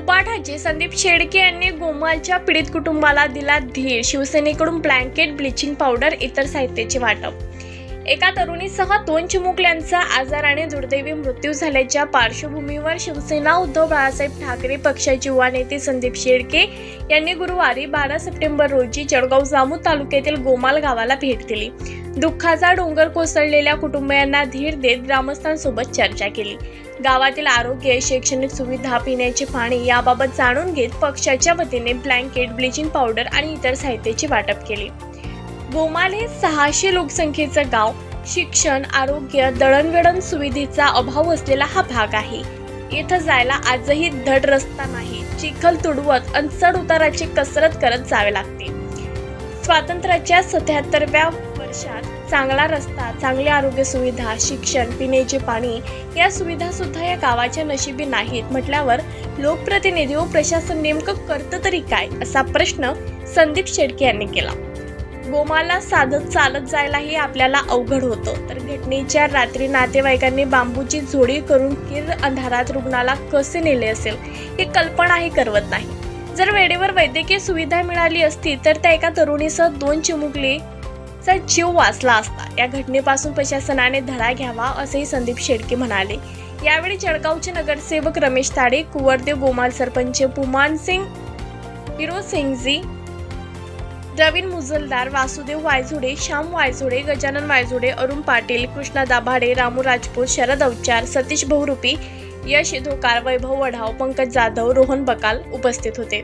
उपाठाचे संदीप शेळके यांनी गोमालच्या पीडित कुटुंबाला दिला धीर. शिवसेनेकडून ब्लँकेट, ब्लिचिंग पावडर, इतर साहित्याचे वाटप. एका तरुणीसह 2 चिमुकल्यांचा आजाराने दुर्दैवी मृत्यू झाल्याच्या पार्श्वभूमीवर शिवसेना उद्धव बाळासाहेब ठाकरे पक्षाचे युवा नेते संदीप शेळके यांनी गुरुवारी 12 सप्टेंबर रोजी जळगाव जामोद तालुक्यातील गोमाल गावाला भेट दिली. दुःखाचा डोंगर कोसळलेल्या कुटुंबियांना धीर देत ग्रामस्थांसोबत चर्चा केली. गावातील आरोग्य, शैक्षणिक सुविधा, पिण्याचे पाणी याबाबत जाणून घेत पक्षाच्या वतीने ब्लँकेट, ब्लिचिंग पावडर आणि इतर साहित्याचे वाटप केले. गोमाल हे 600 लोकसंख्येचं गाव. शिक्षण, आरोग्य, दळणवळण सुविधेचा अभाव असलेला हा भाग आहे. इथं जायला आजही धड रस्ता नाही. चिखल तुडवत अन चढ उताराची कसरत करत जावे लागते. स्वातंत्र्याच्या 77व्या वर्षात चांगला रस्ता, चांगली आरोग्य सुविधा, शिक्षण, पिण्याचे पाणी या सुविधा सुद्धा या गावाच्या नशिबी नाहीत म्हटल्यावर लोकप्रतिनिधी व प्रशासन नेमकं करतं तरी काय, असा प्रश्न संदीप शेळके यांनी केला. गोमाला साधत चालत जायलाही आपल्याला अवघड होतं, तर घटनेच्या रात्री नातेवाईकांनी बांबूची जोडी करून किर अंधारात रुग्णाला कसे नेले असेल ही कल्पनाही करवत नाही. जर वेळेवर वैद्यकीय सुविधा मिळाली असती तर त्या एका तरुणीसह 2 चिमुकलीचा जीव वाचला असता. या घटनेपासून प्रशासनाने धडा घ्यावा असेही संदीप शेळके म्हणाले. यावेळी जळगावचे नगरसेवक रमेश ताडे, कुंवरदेव गोमाल सरपंच पुमान सिंग, फिरोज सिंगजी, रवीन मुजलदार, वासुदेव वायझोडे, श्याम वायझोडे, गजानन वायझोडे, अरुण पाटील, कृष्णा दाभाडे, रामू राजपूत, शरद अवचार, सतीश बहुरूपी, यश धोकार, वैभव वढाव, पंकज जाधव, रोहन बकाल उपस्थित होते.